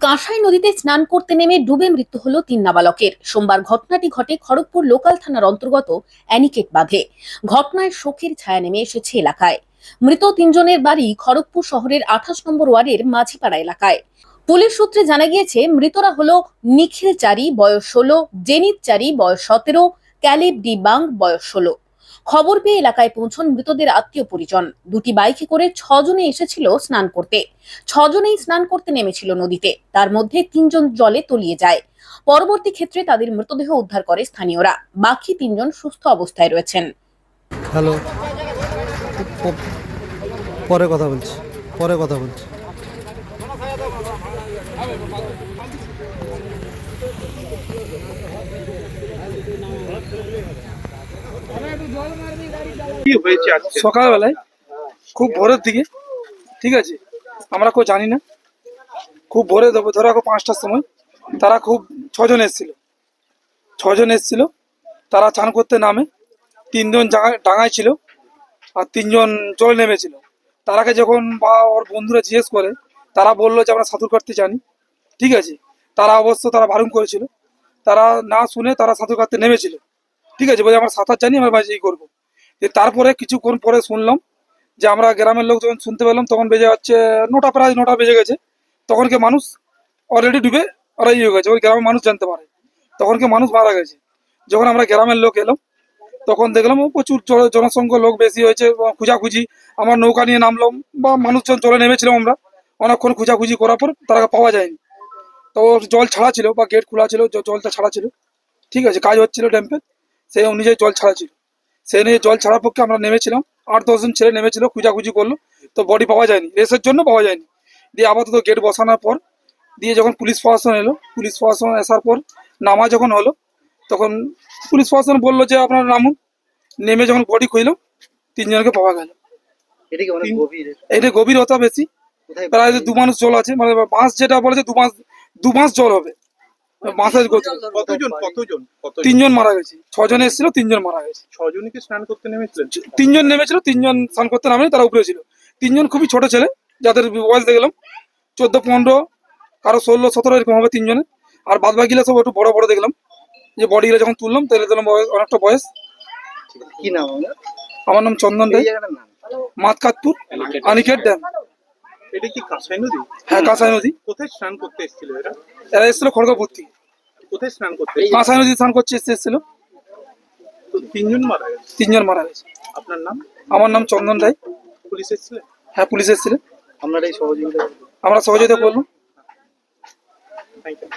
কাঁসাই নদীতে স্নান করতে নেমে ডুবে মৃত্যু হলো 3 নাবালকের। সোমবার ঘটনাটি ঘটে খড়গপুর লোকাল থানার অন্তর্গত অ্যানিকেট বাঁধে। ঘটনায় শোকের ছায়া নেমে এসেছে এলাকায়। মৃত 3 জনের বাড়ি খড়গপুর শহরের 28 নম্বর ওয়ার্ডের মাঝিপাড়া এলাকায়। পুলিশ সূত্রে জানা গিয়েছে, মৃতরা হলো নিখিল চারি বয়স 16, জেনিত চারি বয়স 17, ক্যালেব ডি বাং বয়স 16। খবর পেয়ে এলাকায় পৌঁছন মৃতদের আত্মীয় পরিজন। দুটি বাইকে করে 6 জনে এসেছিল স্নান করতে। 6 জনেই স্নান করতে নেমেছিল নদীতে। তার মধ্যে 3 জন জলে তলিয়ে যায়। পরবর্তী ক্ষেত্রে তাদের মৃতদেহ উদ্ধার করে স্থানীয়রা। বাকি 3 জন সুস্থ অবস্থায় রয়েছেন। হ্যালো, পরে কথা বলছি। কি হয়েছে আজকে? সকালবেলায় খুব ভোরের দিকে, ঠিক আছে, আমরা কেউ জানি না, খুব ভোরে ধরো রাখো 5টার সময় তারা খুব 6 জন এসেছিল। তারা চান করতে নামে 3 জন ডাঙায় ছিল আর 3 জন জল নেমেছিল। তারাকে যখন বা ওর বন্ধুরা জিজ্ঞেস করে, তারা বললো যে আমরা সাঁতার কাটতে জানি, ঠিক আছে। তারা বারণ করেছিল, তারা না শুনে তারা সাঁতার কাটতে নেমেছিল, ঠিক আছে, বলে আমরা সাঁতার জানি, আমরা এই করবো। তারপরে কিছুক্ষণ পরে শুনলাম যে আমরা গ্রামের লোক যখন শুনতে পেলাম, তখন বেজে যাচ্ছে প্রায় 9টা বেজে গেছে। তখনকে মানুষ অলরেডি ডুবে ওরা হয়ে গেছে, ওই গ্রামের মানুষ জানতে পারে তখনকে মানুষ মারা গেছে। যখন আমরা গ্রামের লোক এলাম, তখন দেখলাম প্রচুর জনসংখ্যা লোক বেশি হয়েছে। খুঁজাখুঁজি, আমার নৌকা নিয়ে নামলাম বা মানুষজন চলে নেমেছিলাম। আমরা অনেকক্ষণ খুঁজাখুঁজি করার পর তারা পাওয়া যায়নি। তো জল ছাড়া ছিল বা গেট খোলা ছিল, জলটা ছাড়া ছিল, ঠিক আছে, কাজ হচ্ছিল ড্যাম্পের, সেই অনুযায়ী জল ছাড়া ছিল। সেই নিয়ে জল ছাড়ার পক্ষে আমরা নেমেছিলাম, 8-10 জন ছেলে নেমেছিল, খুঁজাখুঁজি করলো, তো বডি পাওয়া যায়নি, রেসের জন্য পাওয়া যায়নি। দিয়ে আপাতত গেট বসানোর পর দিয়ে যখন পুলিশ প্রশাসন আসার পর নামা যখন হলো, তখন পুলিশ প্রশাসন বললো যে আপনারা নামুন। নেমে যখন বডি খুঁজলাম, 3 জনকে পাওয়া গেল। এটা গভীরতা বেশি, প্রায় 2 মাস জল আছে, মানে বাঁশ যেটা বলেছে 2 মাস জল হবে। বাঁশের কতজন 3 জন মারা গেছে। 6 জন এসেছিল, 3 জন মারা গেছে। 6 জনই কি স্নান করতে নেমেছিলেন? 3 জন নেমেছিল, 3 জন স্নান করতে নামেনি, তারা উপরে ছিল। 3 জন খুবই ছোট ছেলে, যাদের বয়স দেখলাম 14-15, কারো 16-17 এরকম হবে 3 জনের। আর বাদ বাকিরা সব একটু বড় বড় দেখলাম। যে বডিগুলো যখন তুললাম, তাহলে দেখলাম অনেকটা বয়স। কি নাম? আমার নাম চন্দন রায়, মাতকাতপুর, আনিকেট ড্যাম। এটা কি কাঁসাই নদী? হ্যাঁ, কাঁসাই নদী। কোথায় স্নান করতে এসেছিল এরা? এরা এসেছিল খড়গপুর থেকে। কোথায় স্নান করতে? কাঁসাই নদী স্নান করতে এসেছিল। 3 জন মারা গেছে। 3 জন মারা গেছে। আপনার নাম? আমার নাম চন্দন রায়। পুলিশ এসেছিলেন? হ্যাঁ, পুলিশ এসেছিলেন। আপনারা এই সহযোগিতা? আমরা সহযোগিতা করলাম। Thank you.